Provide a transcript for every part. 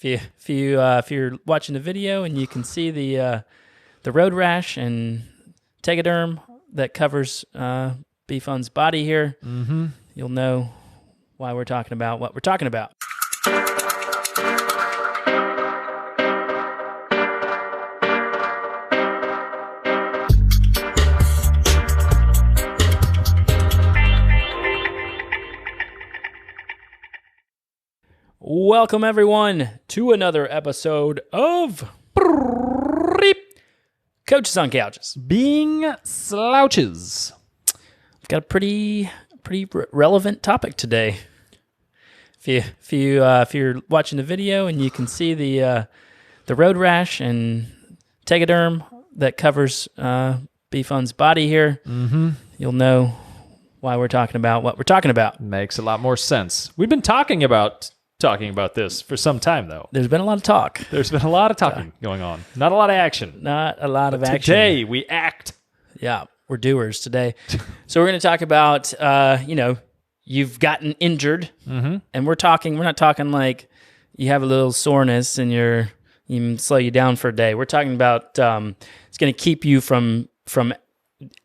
If you're watching the video and you can see the road rash and tegaderm that covers B-Fun's body here, you'll know why we're talking about what we're talking about. Welcome, everyone, to another episode of Coaches on Couches. Being slouches. We've got a pretty relevant topic today. If you're watching the video and you can see the road rash and tegaderm that covers B-Fun's body here, you'll know why we're talking about what we're talking about. Makes a lot more sense. We've been talking about this for some time, though. There's been a lot of talk. There's been a lot of talking going on. Not a lot of action. Not a lot of action. Today, we act. Yeah, we're doers today. So we're going to talk about, you've gotten injured, and we're not talking like you have a little soreness and you can slow you down for a day. We're talking about it's going to keep you from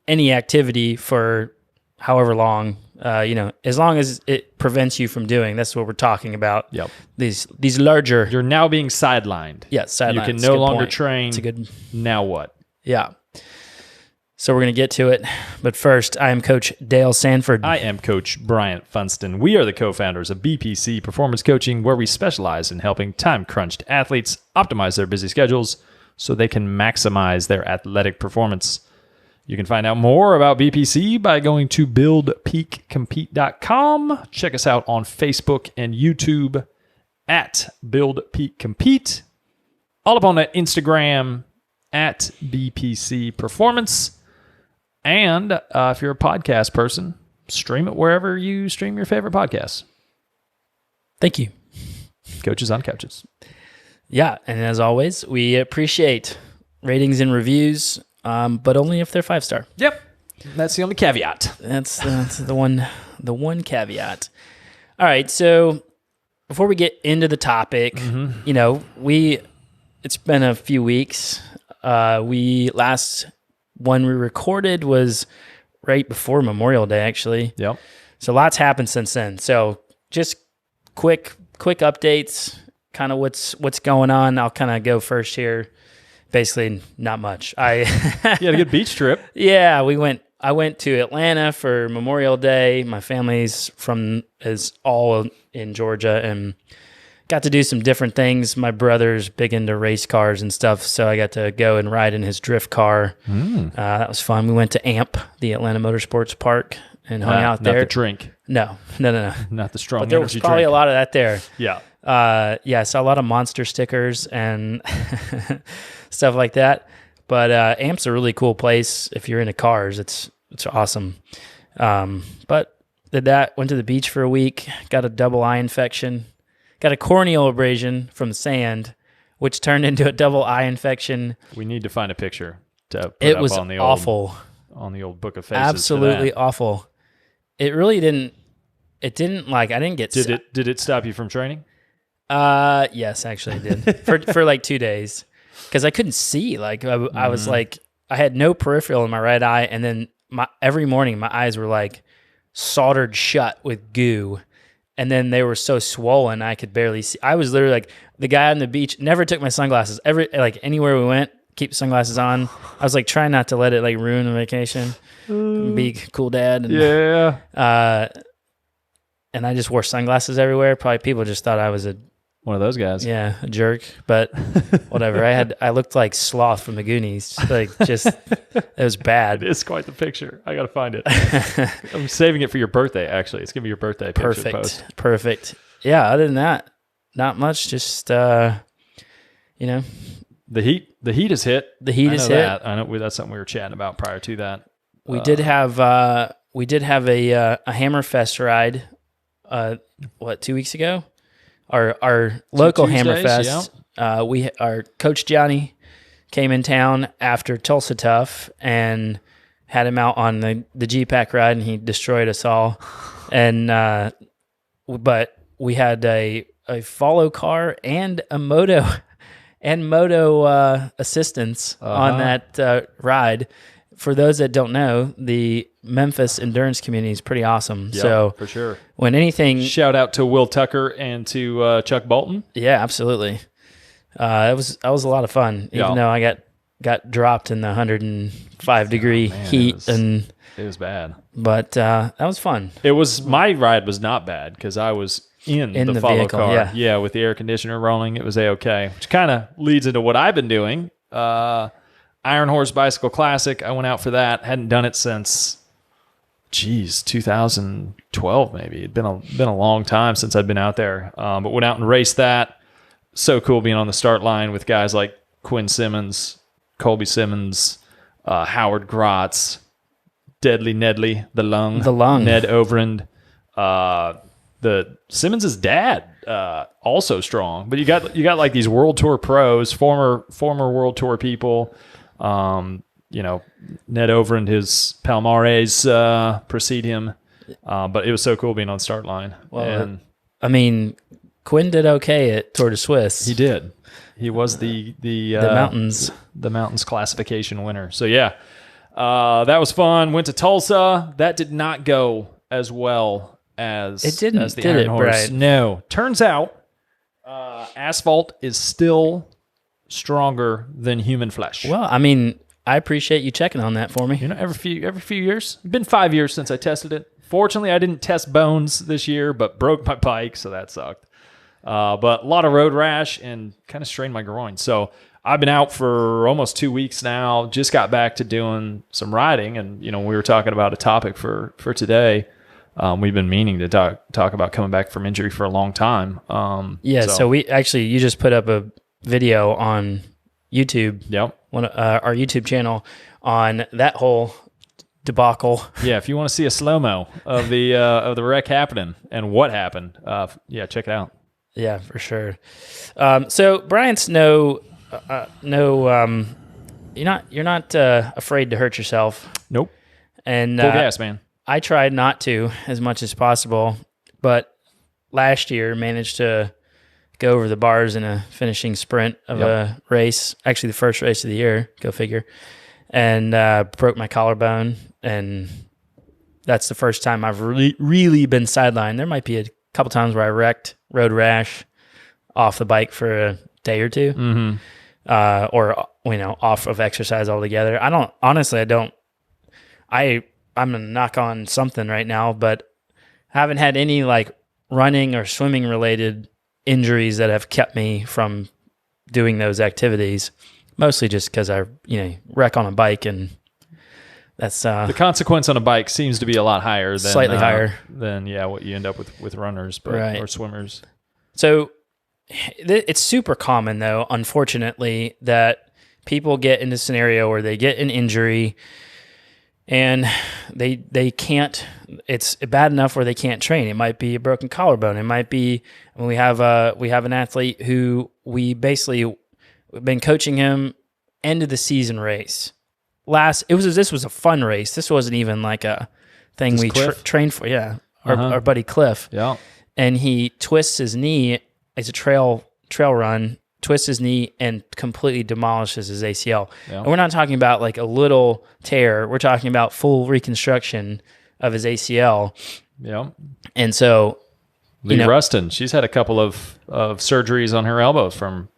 any activity for however long, as long as it prevents you from doing. That's what we're talking about. Yep. These larger. You're now being sidelined. Yeah, sidelined. You can no longer train. It's a good. Now what? Yeah. So we're going to get to it. But first, I am Coach Dale Sanford. I am Coach Bryant Funston. We are the co-founders of BPC Performance Coaching, where we specialize in helping time-crunched athletes optimize their busy schedules so they can maximize their athletic performance. You can find out more about BPC by going to buildpeakcompete.com. Check us out on Facebook and YouTube at Build Peak Compete. All up on that Instagram at BPC Performance. And if you're a podcast person, stream it wherever you stream your favorite podcasts. Thank you. Coaches on Couches. Yeah, and as always, we appreciate ratings and reviews. But only if they're 5-star. Yep. That's the only caveat. That's the one caveat. All right. So before we get into the topic, it's been a few weeks. Last one we recorded was right before Memorial Day, actually. Yep. So lots happened since then. So just quick updates, kind of what's going on. I'll kind of go first here. Basically, not much. You had a good beach trip. Yeah, I went to Atlanta for Memorial Day. My family's is all in Georgia, and got to do some different things. My brother's big into race cars and stuff, so I got to go and ride in his drift car. That was fun. We went to AMP, the Atlanta Motorsports Park, and hung out there. Not the drink. No. Not the strong but there was probably a lot of that there. Yeah. I saw a lot of Monster stickers and stuff like that. But AMP's a really cool place if you're into cars. It's awesome. But did that, went to the beach for a week, got a double eye infection, got a corneal abrasion from sand, which turned into a double eye infection. We need to find a picture to put it up was on the awful. On the old book of faces. Absolutely awful. It really didn't. It didn't I didn't get. Did it stop you from training? Yes, actually it did for like 2 days because I couldn't see. I was like, I had no peripheral in my right eye, and then every morning my eyes were like soldered shut with goo, and then they were so swollen I could barely see. I was literally like the guy on the beach. Never took my sunglasses. Anywhere we went, keep sunglasses on. I was like trying not to let it like ruin the vacation. Be a cool dad. And, yeah. And I just wore sunglasses everywhere. Probably people just thought I was one of those guys. Yeah, a jerk. But whatever. I looked like Sloth from the Goonies. It was bad. It is quite the picture. I got to find it. I'm saving it for your birthday, actually. It's going to be your birthday picture post. Perfect. Yeah, other than that, not much. Just, The heat has hit. The heat has hit. I know that's something we were chatting about prior to that. We did have a Hammerfest ride. 2 weeks ago? Our local Hammerfest. Yeah. Our Coach Johnny came in town after Tulsa Tough and had him out on the G-Pack ride, and he destroyed us all. And but we had a a follow car and a moto assistance on that ride. For those that don't know, the Memphis endurance community is pretty awesome. Yep, so for sure. When anything, shout out to Will Tucker and to Chuck Bolton. Yeah, absolutely. That was a lot of fun, even though I got dropped in the 105-degree heat, and it was bad. But that was fun. It was my ride was not bad because I was in the follow vehicle, car. Yeah, with the air conditioner rolling, it was a-okay. Which kind of leads into what I've been doing. Ironhorse Bicycle Classic. I went out for that. Hadn't done it since 2012 maybe. It'd been a long time since I'd been out there. But went out and raced that. So cool being on the start line with guys like Quinn Simmons, Colby Simmons, Howard Grotz, Deadly Nedley, the lung, Ned Overend, the Simmons' dad, also strong. But you got like these World Tour pros, former World Tour people. Ned Overend, his Palmares precede him. But it was so cool being on the start line. Well, Quinn did okay at Tour de Suisse. He did. He was the mountains classification winner. So yeah, that was fun. Went to Tulsa. That did not go as well as it didn't. As the did Ironhorse. It, right? No. Turns out, asphalt is still stronger than human flesh. Well, I appreciate you checking on that for me. Every few years. It's been 5 years since I tested it. Fortunately, I didn't test bones this year, but broke my bike, so that sucked. But a lot of road rash and kind of strained my groin. So I've been out for almost 2 weeks now. Just got back to doing some riding, and we were talking about a topic for today. We've been meaning to talk about coming back from injury for a long time. So we actually, you just put up a video on YouTube. Yep. Our YouTube channel on that whole debacle. Yeah, if you want to see a slow-mo of the wreck happening and what happened, check it out. Yeah, for sure. So Bryant's you're not afraid to hurt yourself. Nope. And full gas, man. I tried not to as much as possible, but last year managed to go over the bars in a finishing sprint of a race, actually the first race of the year, go figure, and broke my collarbone, and that's the first time I've really been sidelined. There might be a couple times where I wrecked, road rash, off the bike for a day or two, or off of exercise altogether. I'm gonna knock on something right now, but I haven't had any like running or swimming related injuries that have kept me from doing those activities. Mostly just because I wreck on a bike, and that's the consequence on a bike seems to be a lot higher than slightly higher than what you end up with runners, or swimmers. So it's super common though, unfortunately, that people get in a scenario where they get an injury and they can't. It's bad enough where they can't train. It might be a broken collarbone. It might be. We have an athlete who we've been coaching him end of the season race. This was a fun race. This wasn't even like a thing we trained for. Yeah, our buddy Cliff. Yeah, and he twists his knee. It's a trail run. Twists his knee and completely demolishes his ACL. Yeah. And we're not talking about like a little tear. We're talking about full reconstruction of his ACL. Yeah. And so Lee Rustin, she's had a couple of surgeries on her elbows from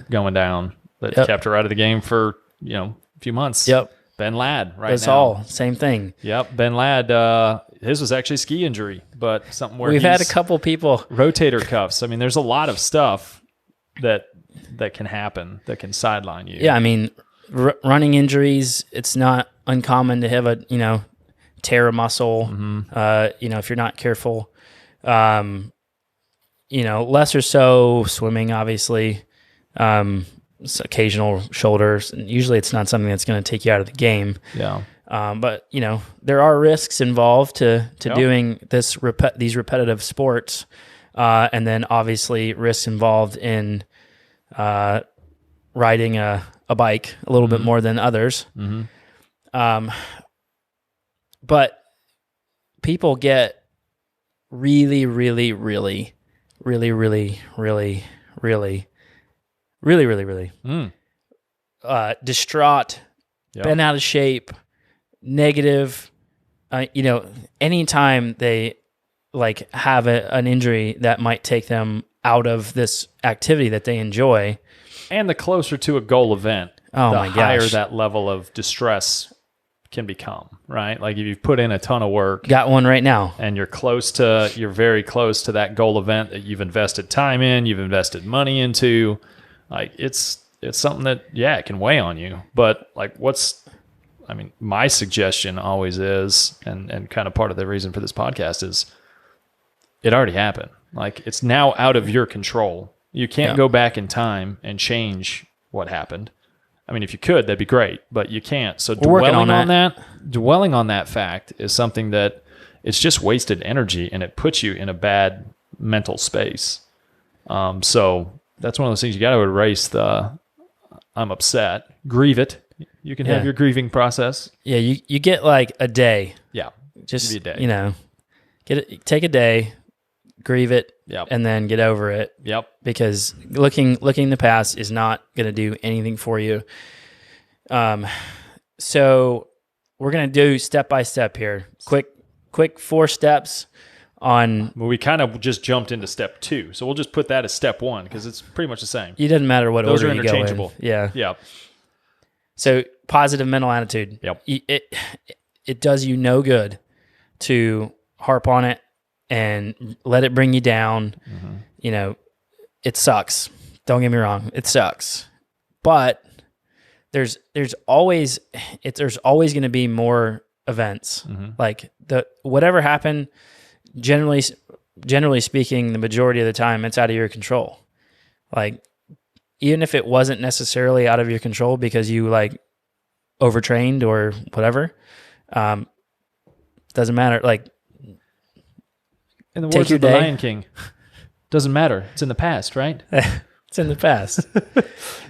going down that kept her out of the game for a few months. Yep. Ben Ladd, right? That's now. all same thing. Yep. Ben Ladd, his was actually a ski injury, but something where we've had a couple people rotator cuffs. There's a lot of stuff that can happen that can sideline you. Yeah, running injuries, it's not uncommon to have a tear a muscle. If you're not careful. Less or so swimming, obviously. Occasional shoulders. And usually, it's not something that's going to take you out of the game. Yeah. But there are risks involved to doing these repetitive sports, and then obviously risks involved in riding a bike a little bit more than others. But people get really, really, really, really, really, really, really, really, really, really distraught, bent out of shape, negative. Anytime they like have an injury that might take them out of this activity that they enjoy. And the closer to a goal event, the higher that level of distress can become, right? Like if you've put in a ton of work. Got one right now. And you're very close to that goal event that you've invested time in, you've invested money into. Like it's something that, it can weigh on you. But like my suggestion always is, and kind of part of the reason for this podcast is, it already happened. Like it's now out of your control. You can't go back in time and change what happened. I mean, if you could, that'd be great, but you can't. So dwelling on that fact is something that it's just wasted energy, and it puts you in a bad mental space. So that's one of those things you got to erase the I'm upset, grieve it. You can have your grieving process. Yeah, you get like a day. Yeah, just a day. Take a day, grieve it, and then get over it. Yep. Because looking in the past is not going to do anything for you. So we're going to do step by step here. Quick 4 steps on. Well, we kind of just jumped into step 2, so we'll just put that as step 1 because it's pretty much the same. It doesn't matter what Those order are interchangeable. You go in. Yeah. Yep. So positive mental attitude. Yep. It does you no good to harp on it and let it bring you down. Mm-hmm. It sucks. Don't get me wrong. It sucks. But there's always going to be more events. Mm-hmm. Like whatever happened, generally speaking, the majority of the time it's out of your control. Like even if it wasn't necessarily out of your control because you like overtrained or whatever, doesn't matter. Like, in the words of the Lion King, doesn't matter. It's in the past, right? It's in the past.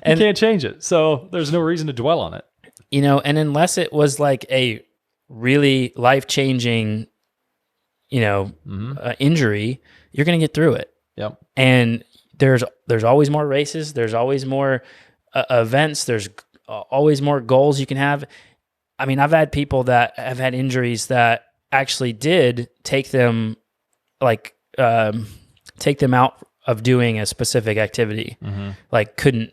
And you can't change it. So there's no reason to dwell on it. And unless it was like a really life-changing, injury, you're going to get through it. Yep. And there's always more races. There's always more events. There's always more goals you can have. I mean, I've had people that have had injuries that actually did take them out of doing a specific activity. Mm-hmm. Like couldn't,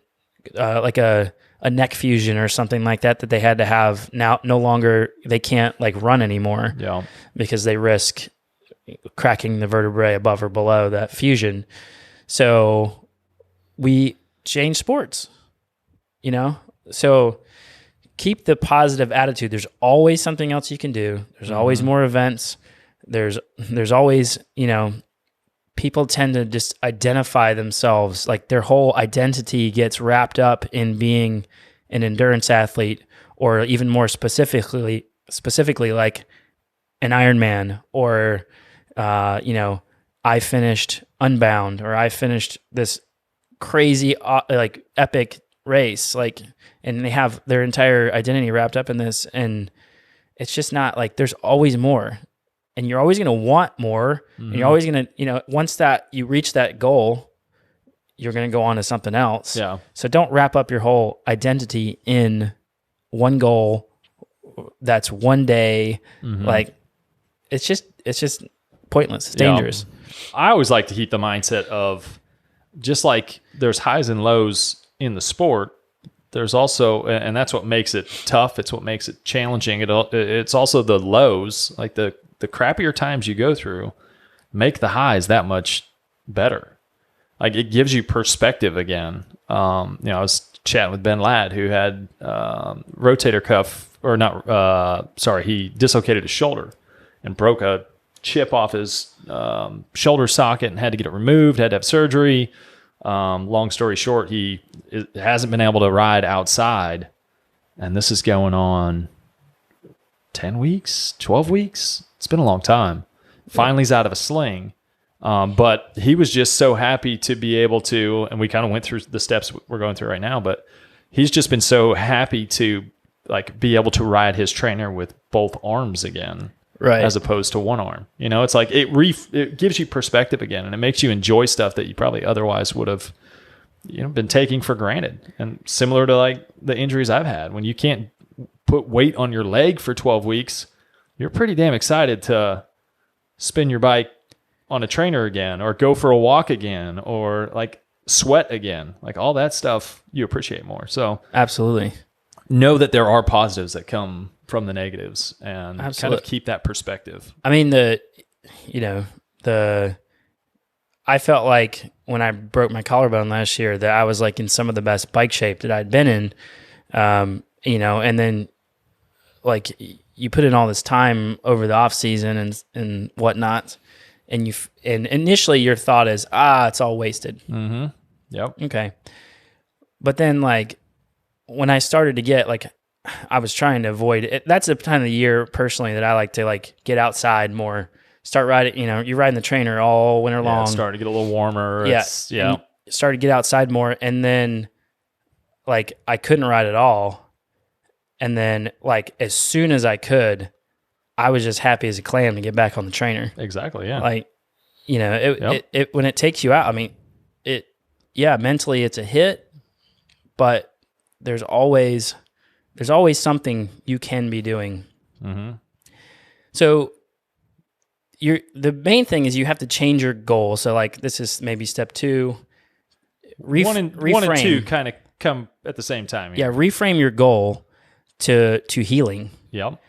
like a neck fusion or something like that they had to have. Now no longer, they can't like run anymore. Yeah. Because they risk cracking the vertebrae above or below that fusion. So we change sports, so keep the positive attitude. There's always something else you can do. There's always more events. There's always, people tend to just identify themselves, like their whole identity gets wrapped up in being an endurance athlete, or even more specifically like an Ironman, or, I finished Unbound, or I finished this crazy, like epic race, like, and they have their entire identity wrapped up in this. And it's just not like, there's always more. And you're always going to want more. Mm-hmm. And you're always going to, once that you reach that goal, you're going to go on to something else. Yeah. So don't wrap up your whole identity in one goal. That's one day. Mm-hmm. Like it's just pointless. It's dangerous. I always like to keep the mindset of just like there's highs and lows in the sport. There's also, and that's what makes it tough. It's what makes it challenging. It's also the lows, like the crappier times you go through make the highs that much better. Like it gives you perspective again. I was chatting with Ben Ladd, who had rotator cuff, or not, he dislocated his shoulder and broke a chip off his shoulder socket and had to get it removed, had to have surgery. Long story short, he hasn't been able to ride outside, and this is going on 10 weeks, 12 weeks. It's been a long time. Finally, he's out of a sling. But he was just so happy to be able to, and we kind of went through the steps we're going through right now, but he's just been so happy to like be able to ride his trainer with both arms again. Right. as opposed to one arm. You know, it's like it gives you perspective again, and it makes you enjoy stuff that you probably otherwise would have, you know, been taking for granted. And similar to like the injuries I've had, when you can't put weight on your leg for 12 weeks, you're pretty damn excited to spin your bike on a trainer again, or go for a walk again, or like sweat again. Like all that stuff you appreciate more. So Absolutely. know that there are positives that come from the negatives, and kind Absolutely. of keep that perspective. I mean, I felt like when I broke my collarbone last year that I was like in some of the best bike shape that I'd been in, you know, and then like you put in all this time over the off season and whatnot, and initially your thought is, it's all wasted. Mm-hmm. Yep. Okay. But then like when I started to get like, I was trying to avoid it. That's the time of the year personally that I like to like get outside more, start riding, you know, you're riding the trainer all winter long. It's starting to get a little warmer. Yeah. Yeah. Started to get outside more. And then like I couldn't ride at all. And then like as soon as I could, I was just happy as a clam to get back on the trainer. Exactly. Yeah. Like, you know, it when it takes you out, I mean, mentally it's a hit, but there's always something you can be doing. Mm-hmm. So the main thing is you have to change your goal. So like this is maybe step 2. One and 2 kind of come at the same time. Yeah, reframe your goal to healing. Yep.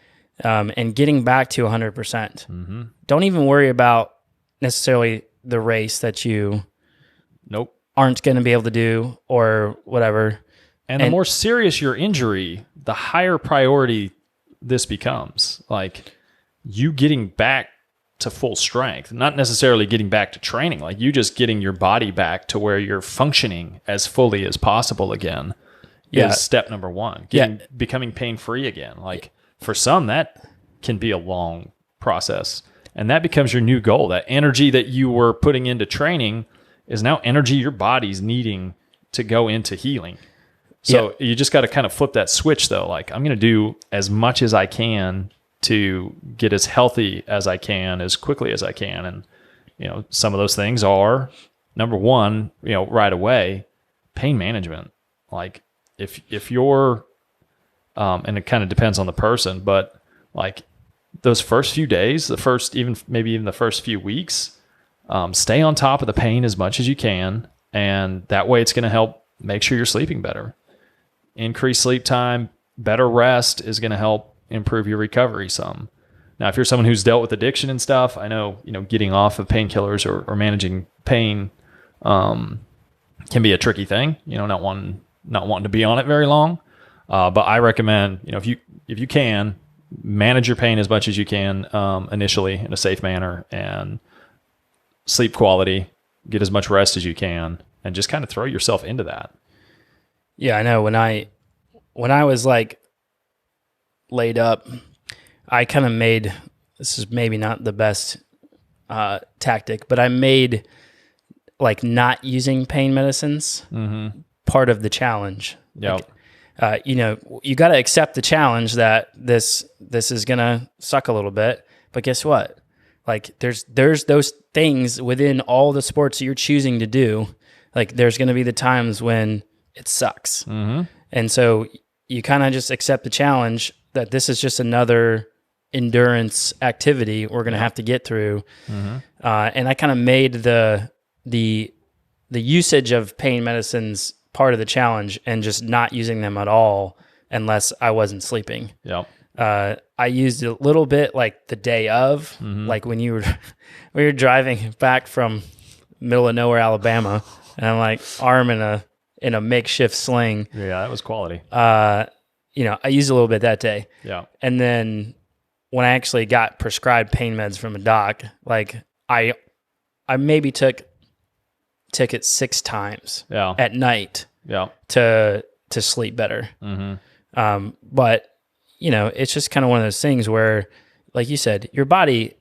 And getting back to 100%. Mm-hmm. Don't even worry about necessarily the race that you aren't going to be able to do or whatever. And the more serious your injury, the higher priority this becomes. Like you getting back to full strength, not necessarily getting back to training, like you just getting your body back to where you're functioning as fully as possible again is step number 1. Becoming pain-free again. Like for some, that can be a long process. And that becomes your new goal. That energy that you were putting into training is now energy your body's needing to go into healing. So you just got to kind of flip that switch though. Like I'm going to do as much as I can to get as healthy as I can, as quickly as I can. And, you know, some of those things are, number 1, you know, right away, pain management. Like if you're, and it kind of depends on the person, but like those first few days, maybe even the first few weeks, stay on top of the pain as much as you can. And that way it's going to help make sure you're sleeping better. Increased sleep time, better rest is going to help improve your recovery some. Now, if you're someone who's dealt with addiction and stuff, I know, you know, getting off of painkillers or managing pain can be a tricky thing, you know, not wanting to be on it very long. But I recommend, you know, if you can, manage your pain as much as you can initially in a safe manner, and sleep quality, get as much rest as you can, and just kind of throw yourself into that. Yeah, I know. When I was like laid up, I kind of made, this is maybe not the best tactic, but I made like not using pain medicines part of the challenge. Yep. Like, you know, you got to accept the challenge that this is going to suck a little bit, but guess what? Like there's those things within all the sports that you're choosing to do. Like there's going to be the times when it sucks. Mm-hmm. And so you kind of just accept the challenge that this is just another endurance activity we're going to have to get through. Mm-hmm. And I kind of made the usage of pain medicines part of the challenge and just not using them at all unless I wasn't sleeping. Yep. I used a little bit like the day of, like when we were driving back from middle of nowhere, Alabama, and I'm like arm in a makeshift sling. Yeah, that was quality. You know, I used a little bit that day. Yeah. And then when I actually got prescribed pain meds from a doc, like I maybe took it 6 times at night to sleep better. Mm-hmm. But you know, it's just kind of one of those things where, like you said, your body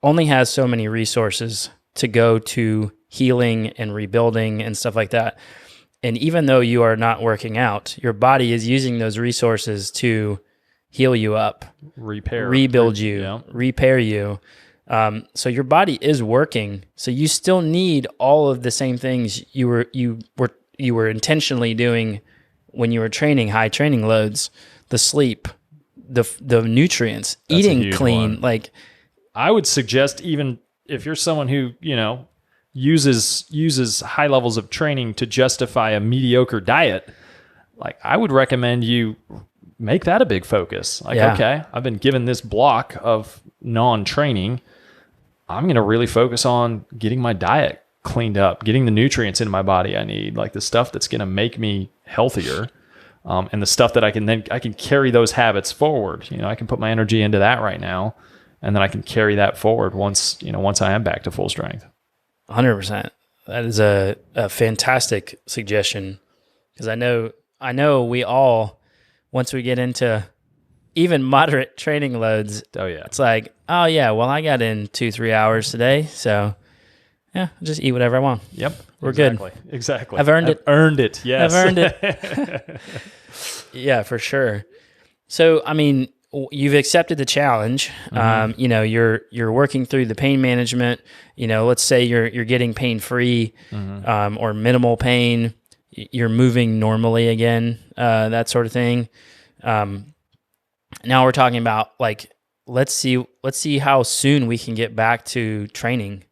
only has so many resources to go to healing and rebuilding and stuff like that. And even though you are not working out, your body is using those resources to heal you up, rebuild you, repair you. So your body is working. So you still need all of the same things you were intentionally doing when you were training high training loads, the sleep, the nutrients, That's eating clean. one. Like, I would suggest, even if you're someone who, uses high levels of training to justify a mediocre diet, like I would recommend you make that a big focus. Like, okay, I've been given this block of non-training. I'm going to really focus on getting my diet cleaned up, getting the nutrients into my body I need, like the stuff that's going to make me healthier, and the stuff that I can carry those habits forward. I can put my energy into that right now, and then I can carry that forward once I am back to full strength. 100%. That is a fantastic suggestion, because I know we all, once we get into even moderate training loads, it's like, oh yeah, well, I got in 2-3 hours today, so yeah, I'll just eat whatever I want. Yep, we're good. Exactly. I've earned it. Earned it. Yes, I've earned it. Yeah, for sure. So, I mean, you've accepted the challenge. You're working through the pain management. Let's say you're getting pain free, or minimal pain. You're moving normally again, that sort of thing. Now we're talking about, like, let's see how soon we can get back to training.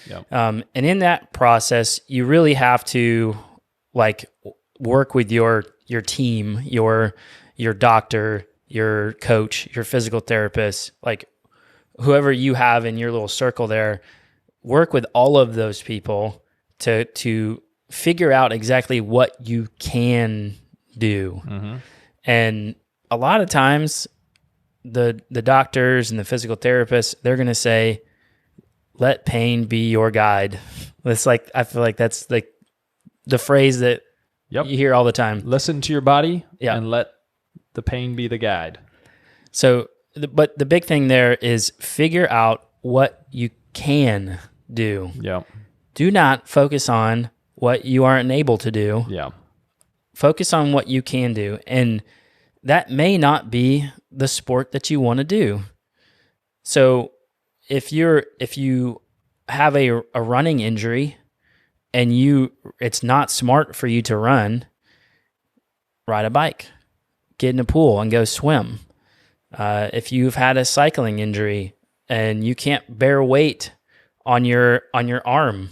Yep. And in that process, you really have to, like, work with your team, your doctor, your coach, your physical therapist, like whoever you have in your little circle there. Work with all of those people to figure out exactly what you can do. And a lot of times the doctors and the physical therapists, they're going to say, let pain be your guide. It's like, I feel like that's like the phrase that you hear all the time. Listen to your body and let the pain be the guide. So, but the big thing there is figure out what you can do. Yeah. Do not focus on what you aren't able to do. Yeah. Focus on what you can do. And that may not be the sport that you want to do. So if you have a running injury and it's not smart for you to run, ride a bike, get in a pool and go swim. If you've had a cycling injury and you can't bear weight on your arm,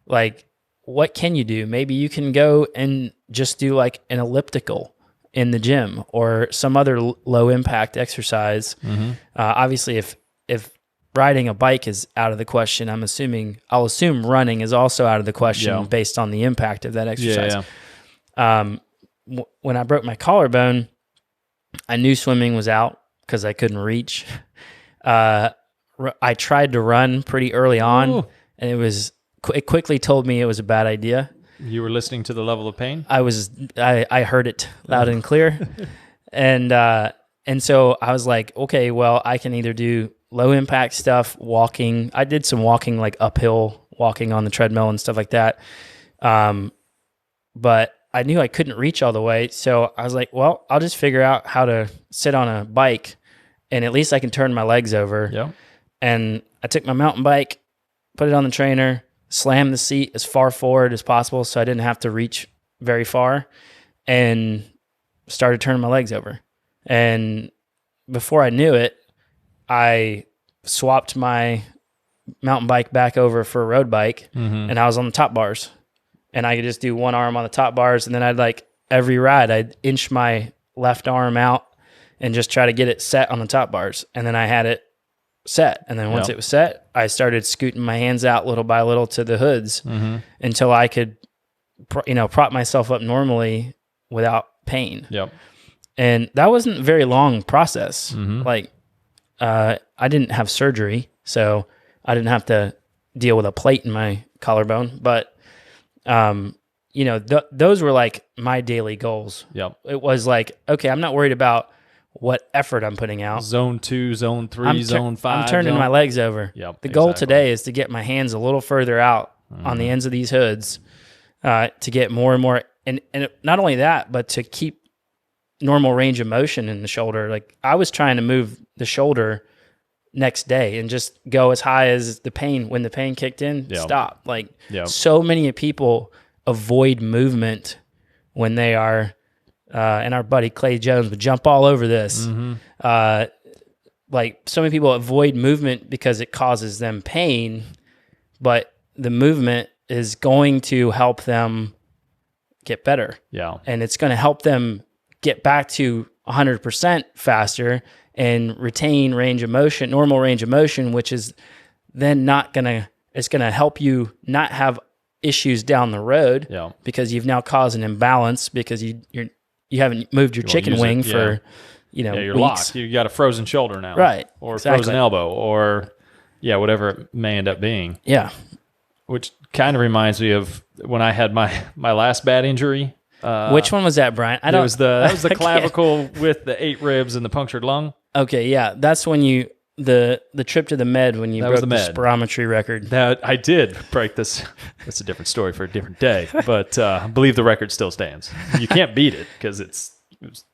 like, what can you do? Maybe you can go and just do like an elliptical in the gym or some other low impact exercise. Obviously, if riding a bike is out of the question, I'll assume running is also out of the question based on the impact of that exercise. When I broke my collarbone, I knew swimming was out because I couldn't reach. I tried to run pretty early on, and it quickly told me it was a bad idea. You were listening to the level of pain? I heard it loud and clear. And so I was like, okay, well, I can either do low impact stuff, walking. I did some walking, like uphill walking on the treadmill and stuff like that. But I knew I couldn't reach all the way. So I was like, well, I'll just figure out how to sit on a bike and at least I can turn my legs over. Yeah. And I took my mountain bike, put it on the trainer, slammed the seat as far forward as possible so I didn't have to reach very far, and started turning my legs over. And before I knew it, I swapped my mountain bike back over for a road bike, and I was on the top bars. And I could just do one arm on the top bars, and then every ride, I'd inch my left arm out and just try to get it set on the top bars. And then I had it set. And then once it was set, I started scooting my hands out little by little to the hoods until I could, prop myself up normally without pain. Yep. And that wasn't a very long process. I didn't have surgery, so I didn't have to deal with a plate in my collarbone. But, those were like my daily goals. Yep. It was like, okay, I'm not worried about what effort I'm putting out. Zone 2, zone 3, zone 5. I'm turning my legs over. Yep, the goal today is to get my hands a little further out on the ends of these hoods, to get more and more. And not only that, but to keep normal range of motion in the shoulder. Like I was trying to move the shoulder next day and just go as high as the pain. When the pain kicked in, stop. Like so many people avoid movement when they are, and our buddy Clay Jones would jump all over this. Like so many people avoid movement because it causes them pain, but the movement is going to help them get better. Yeah. And it's going to help them get back to 100% faster and retain range of motion, normal range of motion, which is then it's going to help you not have issues down the road because you've now caused an imbalance because you haven't moved your chicken wing for, you're weeks. Locked. You got a frozen shoulder now. Right. Or a frozen elbow or whatever it may end up being. Yeah. Which kind of reminds me of when I had my last bad injury. Which one was that, Brian? That was the clavicle with the 8 ribs and the punctured lung. Okay, yeah, that's when the trip to the med when you broke the spirometry record. That I did break this. That's a different story for a different day, but I believe the record still stands. You can't beat it because it was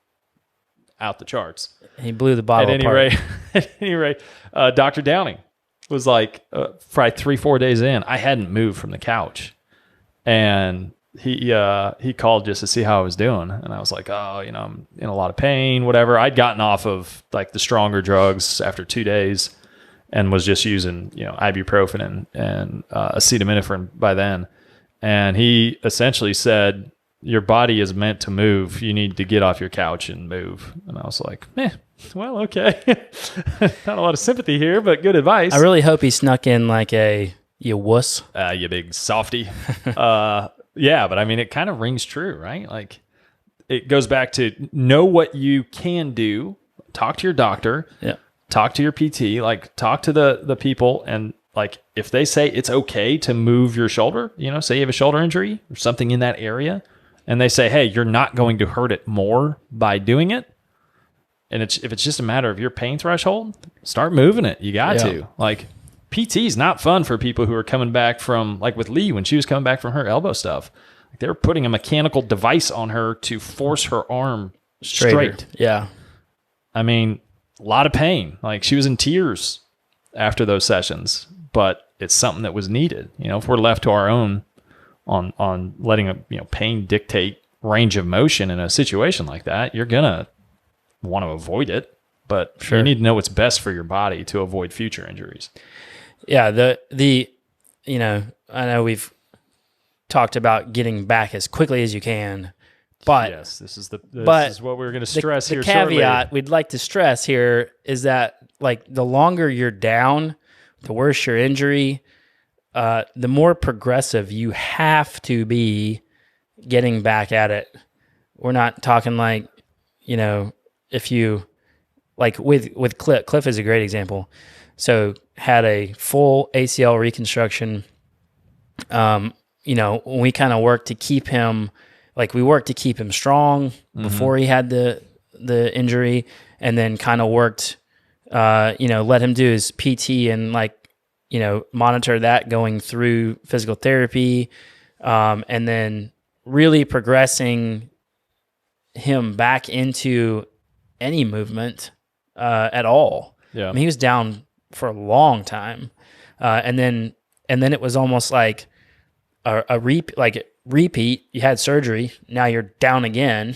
out the charts. He blew the bottle apart. At any rate, Dr. Downing was like probably 3-4 days in. I hadn't moved from the couch, and he called just to see how I was doing, and I was like, I'm in a lot of pain, whatever. I'd gotten off of like the stronger drugs after 2 days, and was just using ibuprofen and acetaminophen by then. And he essentially said, "Your body is meant to move. You need to get off your couch and move." And I was like, well, okay. Not a lot of sympathy here, but good advice. I really hope he snuck in like you wuss. You big softy. Yeah, but I mean, it kind of rings true, right? Like, it goes back to know what you can do. Talk to your doctor. Yeah. Talk to your PT. Like, talk to the people, and like, if they say it's okay to move your shoulder, say you have a shoulder injury or something in that area, and they say, hey, you're not going to hurt it more by doing it. And if it's just a matter of your pain threshold, start moving it. You got to. Like, PT is not fun for people who are coming back from, like with Lee, when she was coming back from her elbow stuff. Like, they were putting a mechanical device on her to force her arm straight. Yeah. I mean, a lot of pain. Like, she was in tears after those sessions, but it's something that was needed. If we're left to our own on letting pain dictate range of motion in a situation like that, you're gonna want to avoid it. But you need to know what's best for your body to avoid future injuries. Yeah, I know we've talked about getting back as quickly as you can, but yes, this is what we're going to stress here. The caveat we'd like to stress here is that like the longer you're down, the worse your injury, the more progressive you have to be getting back at it. We're not talking like, if you like with Cliff is a great example. So had a full ACL reconstruction. We kind of worked to keep him, strong before he had the injury, and then kind of worked, let him do his PT and monitor that going through physical therapy, and then really progressing him back into any movement at all. Yeah. I mean, he was down for a long time. And then it was almost like a repeat. You had surgery. Now you're down again,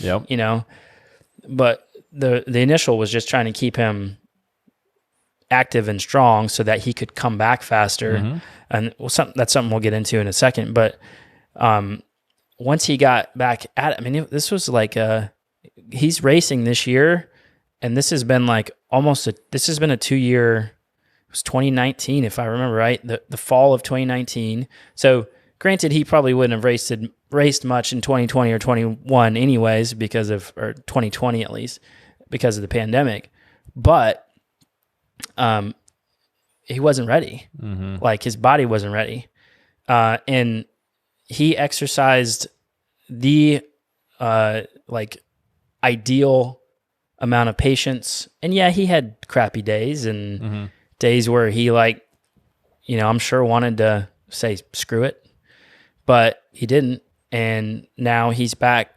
but the initial was just trying to keep him active and strong so that he could come back faster. Mm-hmm. And that's something we'll get into in a second. But once he got back at it, I mean, this was like he's racing this year, and this has been like this has been a 2-year. It was 2019, if I remember right, the fall of 2019. So granted, he probably wouldn't have raced much in 2020 or 21 anyways or 2020 at least, because of the pandemic. But he wasn't ready. Mm-hmm. Like, his body wasn't ready. And he exercised the ideal amount of patience. And yeah, he had crappy days and mm-hmm. days where he I'm sure wanted to say, screw it, but he didn't. And now he's back,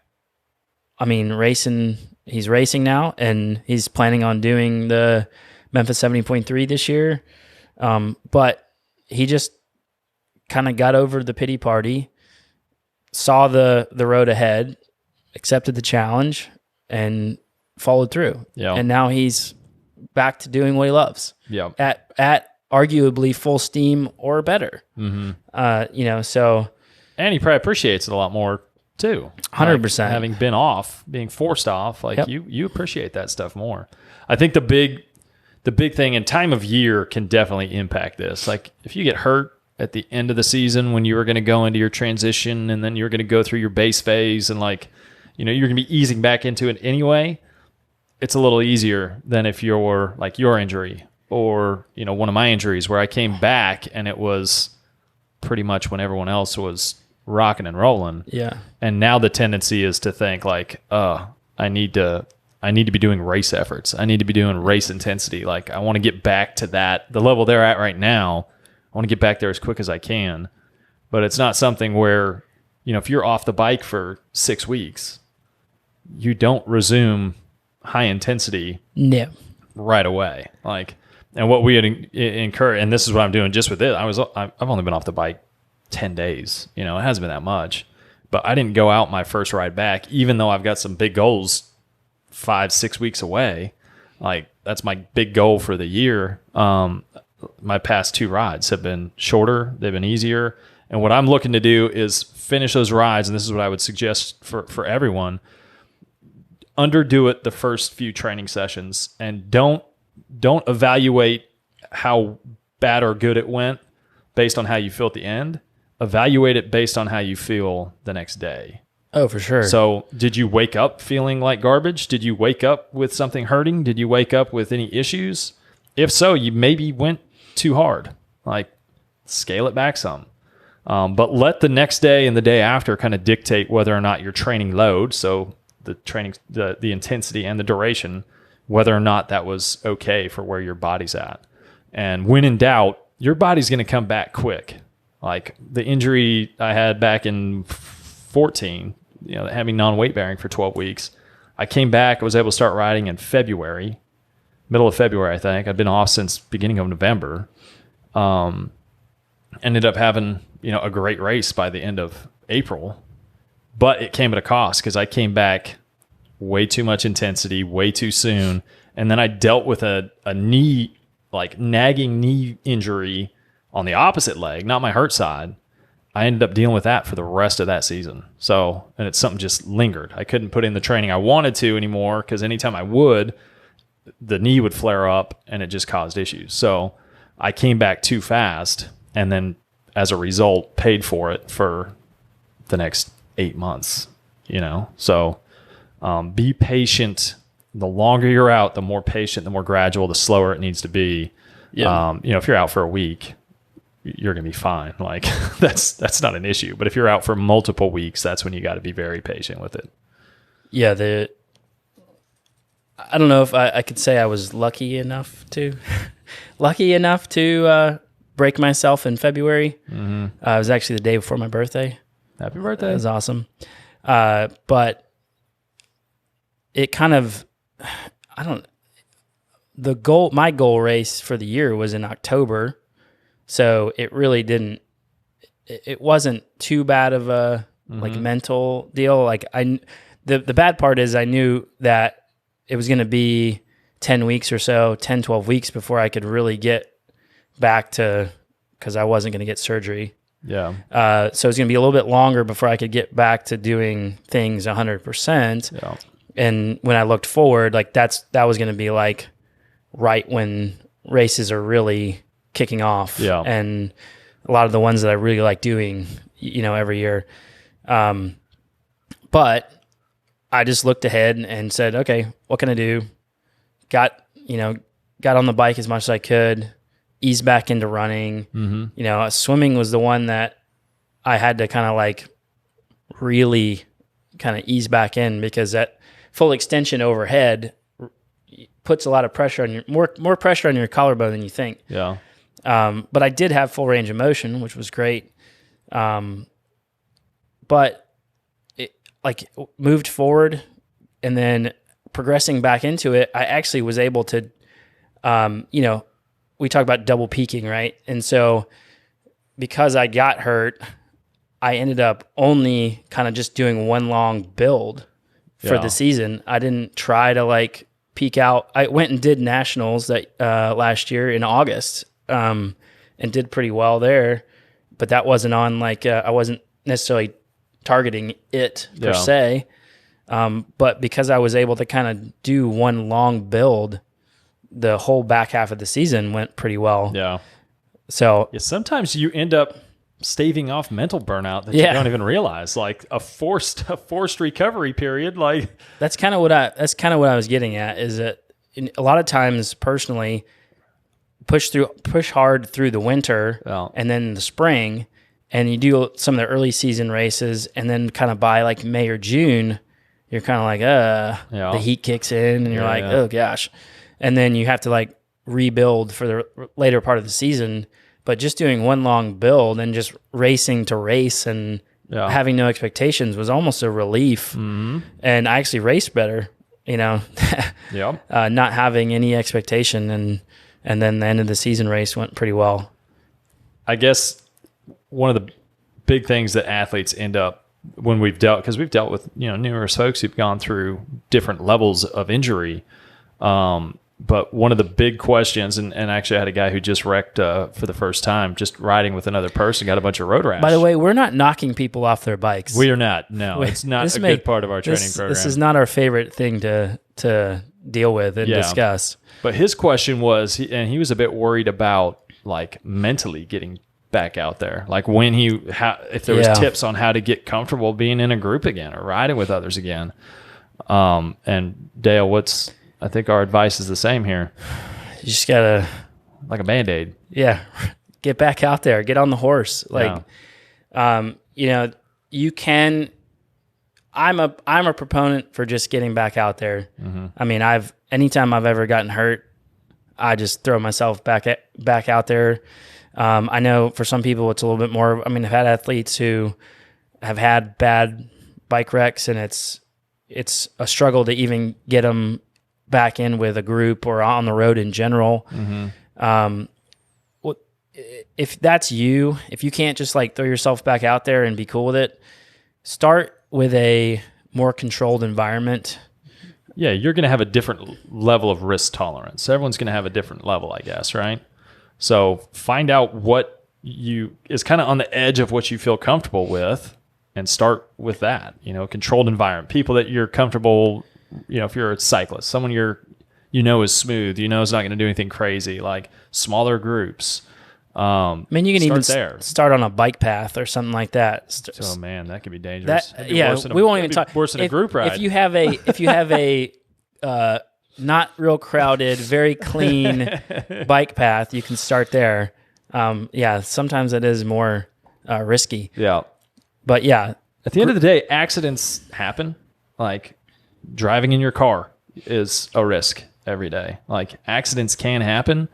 racing he's racing now, and he's planning on doing the Memphis 70.3 this year. But he just kind of got over the pity party, saw the road ahead, accepted the challenge, and followed through. Yeah. And now he's back to doing what he loves. Yeah. At arguably full steam or better. Mm-hmm. So. And he probably appreciates it a lot more too. 100%. Like, having been off, being forced off, like you appreciate that stuff more. I think the big thing, and time of year can definitely impact this. Like if you get hurt at the end of the season when you were going to go into your transition and then you're going to go through your base phase and like, you're going to be easing back into it anyway, it's a little easier than if you're like your injury or, one of my injuries where I came back and it was pretty much when everyone else was rocking and rolling. Yeah. And now the tendency is to think like, I need to be doing race efforts. I need to be doing race intensity. Like I want to get back to the level they're at right now. I want to get back there as quick as I can. But it's not something where, if you're off the bike for 6 weeks, you don't resume high intensity right away. Like, and what we had incurred, and this is what I'm doing just with it. I've only been off the bike 10 days. It hasn't been that much, but I didn't go out my first ride back, even though I've got some big goals 5-6 weeks away. Like that's my big goal for the year. My past 2 rides have been shorter. They've been easier. And what I'm looking to do is finish those rides. And this is what I would suggest for everyone. Underdo it the first few training sessions and don't evaluate how bad or good it went based on how you feel at the end. Evaluate it based on how you feel the next day. Oh, for sure. So did you wake up feeling like garbage? Did you wake up with something hurting? Did you wake up with any issues? If so, you maybe went too hard. Like scale it back some. But let the next day and the day after kind of dictate whether or not your training load, so the training, the intensity and the duration, whether or not that was okay for where your body's at. And when in doubt, your body's going to come back quick. Like the injury I had back in 14, having non-weight bearing for 12 weeks, I came back, I was able to start riding in February, middle of February, I think. I'd been off since beginning of November. Ended up having, a great race by the end of April, but it came at a cost because I came back way too much intensity, way too soon. And then I dealt with a knee, like nagging knee injury on the opposite leg, not my hurt side. I ended up dealing with that for the rest of that season. So, and it's something just lingered. I couldn't put in the training I wanted to anymore because anytime I would, the knee would flare up and it just caused issues. So I came back too fast and then as a result paid for it for the next 8 months, So be patient. The longer you're out, the more patient, the more gradual, the slower it needs to be. Yeah. If you're out for a week, you're going to be fine. Like that's not an issue. But if you're out for multiple weeks, that's when you got to be very patient with it. Yeah. I don't know if I could say I was lucky enough to break myself in February. Mm-hmm. It was actually the day before my birthday. Happy birthday. It was awesome. But it kind of, my goal race for the year was in October. So it really it wasn't too bad of a like mental deal. Like the bad part is I knew that it was going to be 10 weeks or so, 10, 12 weeks before I could really get back to, because I wasn't going to get surgery. Yeah. So it's going to be a little bit longer before I could get back to doing things 100%. Yeah. And when I looked forward, like that was going to be like right when races are really kicking off. Yeah. And a lot of the ones that I really like doing, every year. But I just looked ahead and said, okay, what can I do? Got on the bike as much as I could, ease back into running. Mm-hmm. Swimming was the one that I had to kind of like really kind of ease back in because that full extension overhead puts a lot of pressure on more pressure on your collarbone than you think. Yeah. But I did have full range of motion, which was great. But it like moved forward and then progressing back into it, I actually was able to, we talk about double peaking, right? And so because I got hurt, I ended up only kind of just doing one long build for the season. I didn't try to like peak out. I went and did nationals that last year in August and did pretty well there, but that wasn't on like, I wasn't necessarily targeting it per se. But because I was able to kind of do one long build, the whole back half of the season went pretty well. Yeah. So sometimes you end up staving off mental burnout that you don't even realize, like a forced recovery period. Like that's kind of what I was getting at, is that a lot of times personally push hard through the winter and then the spring, and you do some of the early season races, and then kind of by like May or June, you're kind of like, the heat kicks in and you're oh gosh. And then you have to like rebuild for the later part of the season. But just doing one long build and just racing to race and having no expectations was almost a relief. Mm-hmm. And I actually raced better, not having any expectation. And then the end of the season race went pretty well. I guess one of the big things that athletes end up when we've dealt with, numerous folks who've gone through different levels of injury. But one of the big questions, and actually I had a guy who just wrecked for the first time, just riding with another person, got a bunch of road rash. By the way, we're not knocking people off their bikes. We are not. No, it's not a good part of our training program. This is not our favorite thing to deal with and discuss. But his question was, he was a bit worried about like mentally getting back out there, like when if there was tips on how to get comfortable being in a group again or riding with others again. And Dale, I think our advice is the same here. You just gotta, like a Band-Aid. Yeah, get back out there, get on the horse. Like, you can. I'm a proponent for just getting back out there. Mm-hmm. I mean, anytime I've ever gotten hurt, I just throw myself back out there. I know for some people it's a little bit more. I mean, I've had athletes who have had bad bike wrecks, and it's a struggle to even get them back in with a group or on the road in general. Mm-hmm. If that's you, if you can't just like throw yourself back out there and be cool with it, start with a more controlled environment. Yeah, you're going to have a different level of risk tolerance. Everyone's going to have a different level, I guess, right? So find out what is kind of on the edge of what you feel comfortable with and start with that, controlled environment, people that you're comfortable. If you're a cyclist, someone is smooth, is not going to do anything crazy, like smaller groups. I mean, you can even start on a bike path or something like that. Oh man, that could be dangerous. We won't even talk. Worse than a group ride. If you have a not real crowded, very clean bike path, you can start there. Sometimes it is more risky. Yeah, but yeah, at the end of the day, accidents happen. Like, driving in your car is a risk every day. Like, accidents can happen.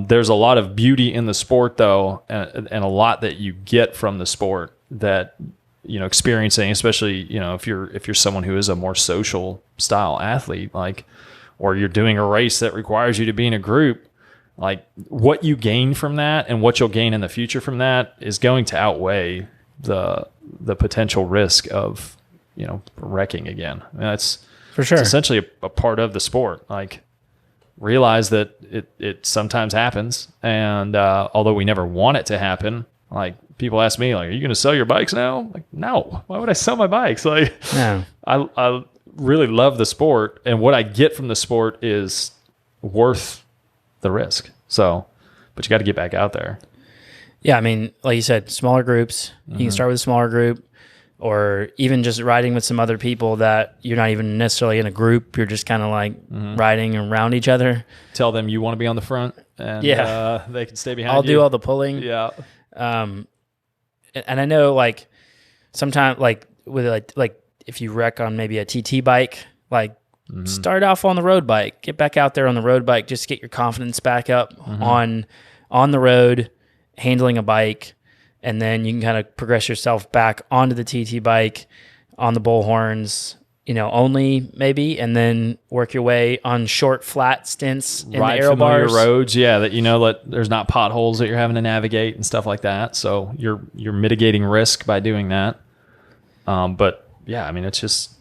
There's a lot of beauty in the sport, though, and a lot that you get from the sport that, experiencing, especially, if you're someone who is a more social style athlete, like, or you're doing a race that requires you to be in a group, like, what you gain from that and what you'll gain in the future from that is going to outweigh the potential risk of, wrecking again. I mean, that's for sure. It's essentially a part of the sport. Like, realize that it sometimes happens, and although we never want it to happen, like, people ask me, like, are you going to sell your bikes now? I'm like, no. Why would I sell my bikes? Like, no. I really love the sport, and what I get from the sport is worth the risk. So, but you got to get back out there. Yeah, I mean, like you said, smaller groups. Mm-hmm. You can start with a smaller group, or even just riding with some other people that you're not even necessarily in a group. You're just kind of like riding around each other. Tell them you want to be on the front, and they can stay behind. I'll do all the pulling. Yeah. And I know, like, sometimes, like, with like if you wreck on maybe a TT bike, like, start off on the road bike, get back out there on the road bike, just get your confidence back up on the road, handling a bike. And then you can kind of progress yourself back onto the TT bike, on the bullhorns, only maybe, and then work your way on short, flat stints in the aero familiar bars. roads, yeah, that there's not potholes that you're having to navigate and stuff like that. So you're mitigating risk by doing that. But yeah, I mean, it's just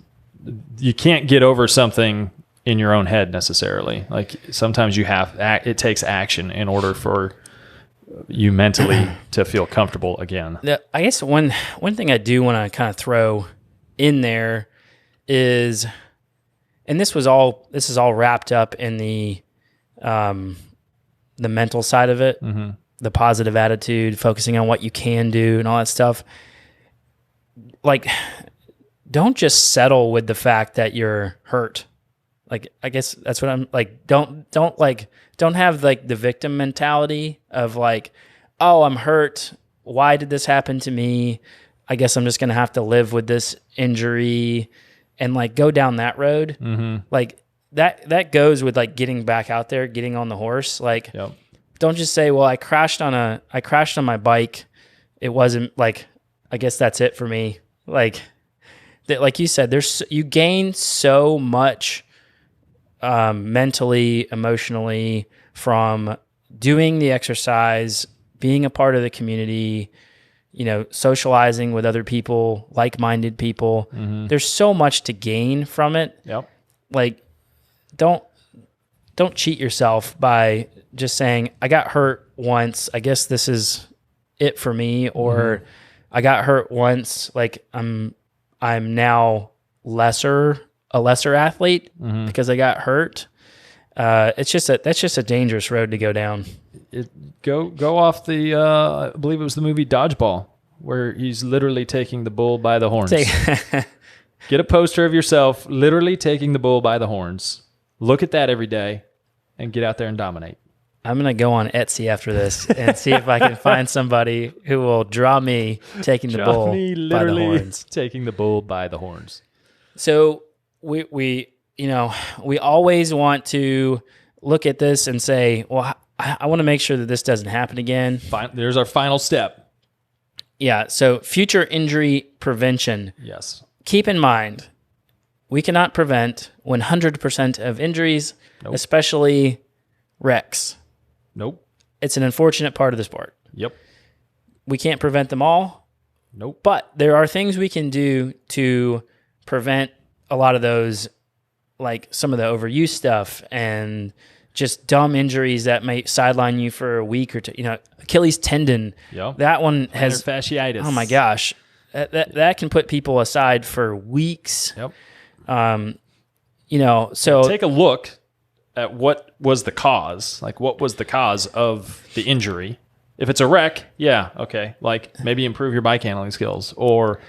you can't get over something in your own head necessarily. Like sometimes it takes action in order for you mentally to feel comfortable again. I guess one thing I do want to kind of throw in there is, and this is all wrapped up in the mental side of it, the positive attitude, focusing on what you can do and all that stuff. Like, don't just settle with the fact that you're hurt. Like, I guess that's what I'm like. Don't have like the victim mentality of like, oh, I'm hurt. Why did this happen to me? I guess I'm just going to have to live with this injury and like go down that road. Like that goes with like getting back out there, getting on the horse. Like, don't just say, well, I crashed on my bike. It wasn't like, I guess that's it for me. Like you said, you gain so much mentally, emotionally from doing the exercise, being a part of the community, socializing with other people, like-minded people. There's so much to gain from it. Like, don't cheat yourself by just saying, I got hurt once, I guess this is it for me, or I got hurt once, like I'm now a lesser athlete because I got hurt. That's just a dangerous road to go down. Go off the I believe it was the movie Dodgeball, where he's literally taking the bull by the horns. Get a poster of yourself literally taking the bull by the horns. Look at that every day and get out there and dominate. I'm going to go on Etsy after this and see if I can find somebody who will draw me taking the bull by the horns. Taking the bull by the horns. So we always want to look at this and say, well, I want to make sure that this doesn't happen again. There's our final step. Yeah. So future injury prevention. Yes. Keep in mind, we cannot prevent 100% of injuries, especially wrecks. Nope. It's an unfortunate part of the sport. Yep. We can't prevent them all. Nope. But there are things we can do to prevent a lot of those, like some of the overuse stuff and just dumb injuries that may sideline you for a week or two. Achilles tendon. Yep. That one has fasciitis. Oh my gosh. That can put people aside for weeks. Yep. So take a look at what was the cause. Like, what was the cause of the injury? If it's a wreck, yeah, okay. Like, maybe improve your bike handling skills, or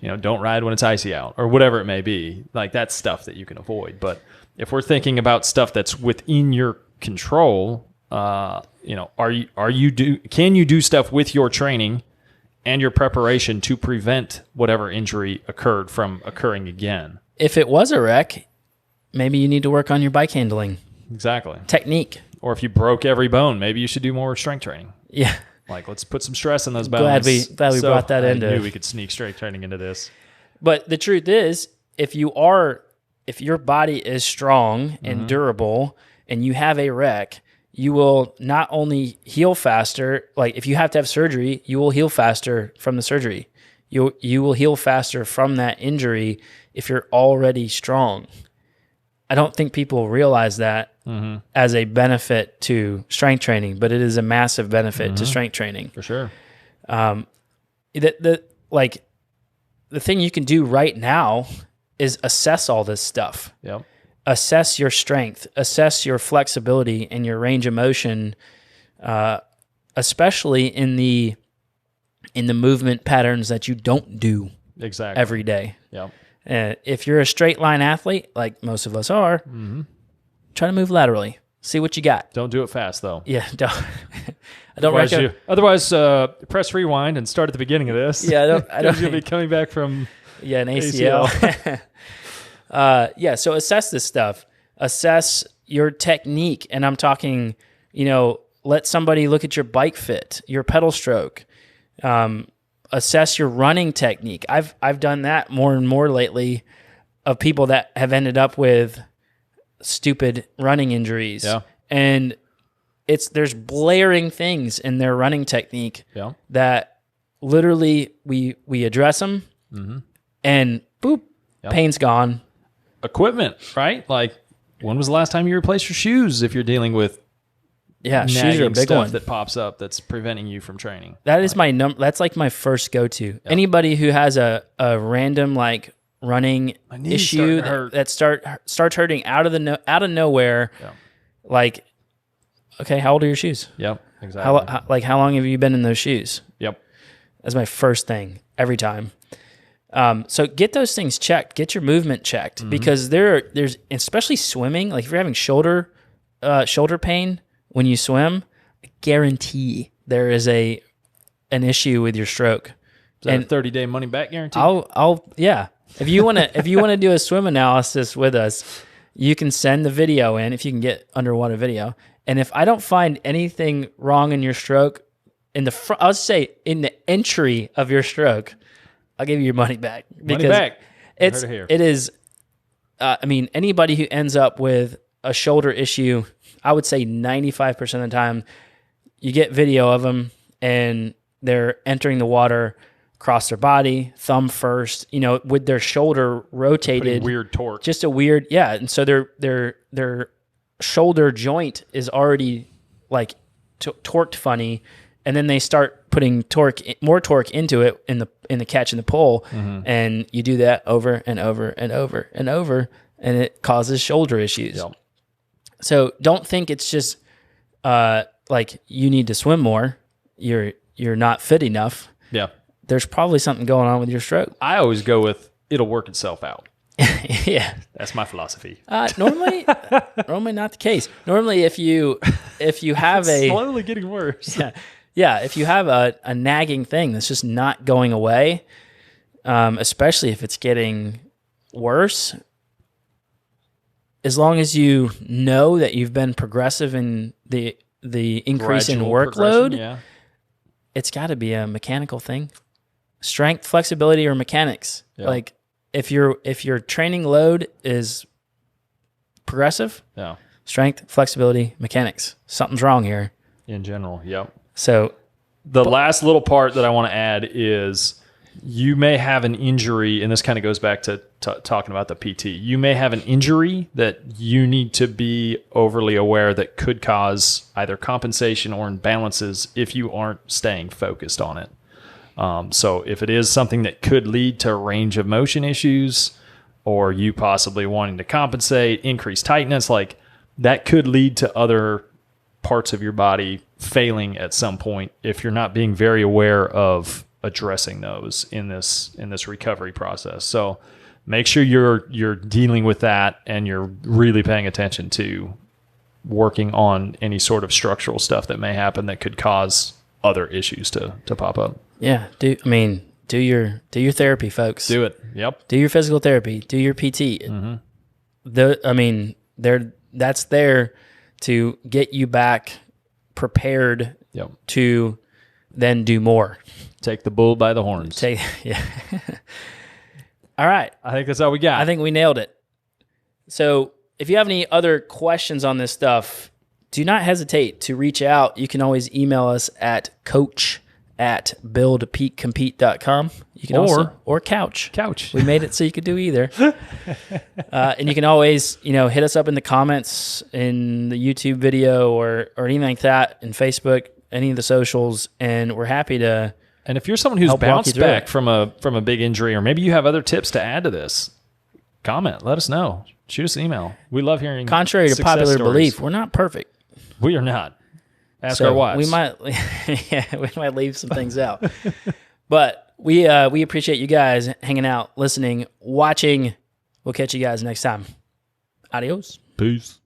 don't ride when it's icy out, or whatever it may be. Like, that's stuff that you can avoid. But if we're thinking about stuff that's within your control, can you do stuff with your training and your preparation to prevent whatever injury occurred from occurring again? If it was a wreck, maybe you need to work on your bike handling. Exactly. Technique. Or if you broke every bone, maybe you should do more strength training. Yeah. Like, let's put some stress in those bones. Glad we brought that into. I knew we could sneak strength training into this. But the truth is, if your body is strong and durable and you have a wreck, you will not only heal faster, like if you have to have surgery, you will heal faster from the surgery. You will heal faster from that injury if you're already strong. I don't think people realize that as a benefit to strength training, but it is a massive benefit to strength training. For sure. The thing you can do right now is assess all this stuff. Yep. Assess your strength, assess your flexibility and your range of motion, especially in the movement patterns that you don't do every day. Yep. If you're a straight line athlete, like most of us are, try to move laterally. See what you got. Don't do it fast, though. Yeah, I don't recommend. Otherwise, press rewind and start at the beginning of this. Yeah, I don't. You'll be coming back from an ACL. So assess this stuff. Assess your technique, and I'm talking, let somebody look at your bike fit, your pedal stroke. Assess your running technique. I've done that more and more lately. of people that have ended up with stupid running injuries. Yeah. And there's blaring things in their running technique that literally we address them and boop, pain's gone. Equipment, right? Like, when was the last time you replaced your shoes if you're dealing with shoes are a big stuff one that pops up that's preventing you from training? That is that's like my first go-to. Anybody who has a random like running issue that starts hurting out of nowhere, like, okay, how old are your shoes? Yep, exactly. How long have you been in those shoes? Yep. That's my first thing every time. So get those things checked. Get your movement checked because there's especially swimming. Like if you're having shoulder pain when you swim, I guarantee there is an issue with your stroke. Is that a 30-day money back guarantee? Yeah. If you want to do a swim analysis with us, you can send the video in if you can get underwater video. And if I don't find anything wrong in your stroke in the front, I'll say in the entry of your stroke, I'll give you your money back. It is. I mean, anybody who ends up with a shoulder issue, I would say 95% of the time, you get video of them and they're entering the water across their body, thumb first, with their shoulder rotated. Pretty weird torque. Just a weird, and so their shoulder joint is already like torqued funny, and then they start putting more torque into it in the catch and the pull, and you do that over and over and over and over, and it causes shoulder issues. Yep. So don't think it's just like you need to swim more. You're not fit enough. Yeah. There's probably something going on with your stroke. I always go with it'll work itself out. Yeah, that's my philosophy. Normally not the case. Normally, if you have it's slowly getting worse. Yeah, if you have a nagging thing that's just not going away, especially if it's getting worse, as long as you know that you've been progressive in the increase in workload, it's got to be a mechanical thing. Strength, flexibility, or mechanics. Yeah. Like if your training load is progressive, strength, flexibility, mechanics. Something's wrong here. In general, yep. So the last little part that I want to add is you may have an injury, and this kind of goes back to talking about the PT. You may have an injury that you need to be overly aware that could cause either compensation or imbalances if you aren't staying focused on it. So if it is something that could lead to range of motion issues, or you possibly wanting to compensate, increase tightness, like that could lead to other parts of your body failing at some point if you're not being very aware of addressing those in this recovery process. So make sure you're dealing with that and you're really paying attention to working on any sort of structural stuff that may happen that could cause other issues to pop up. Yeah, do your therapy, folks. Do it. Yep. Do your physical therapy. Do your PT. That's there to get you back prepared to then do more. Take the bull by the horns. All right. I think that's all we got. I think we nailed it. So if you have any other questions on this stuff, do not hesitate to reach out. You can always email us at coach@buildpeakcompete.com. You can or couch. Couch. We made it so you could do either. And you can always, hit us up in the comments in the YouTube video or anything like that, in Facebook, any of the socials, and we're happy to. And if you're someone who's bounced back from a big injury, or maybe you have other tips to add to this, comment. Let us know. Shoot us an email. We love hearing. Contrary to popular belief, we're not perfect. We are not. Ask our wives. We might leave some things out, but we appreciate you guys hanging out, listening, watching. We'll catch you guys next time. Adios. Peace.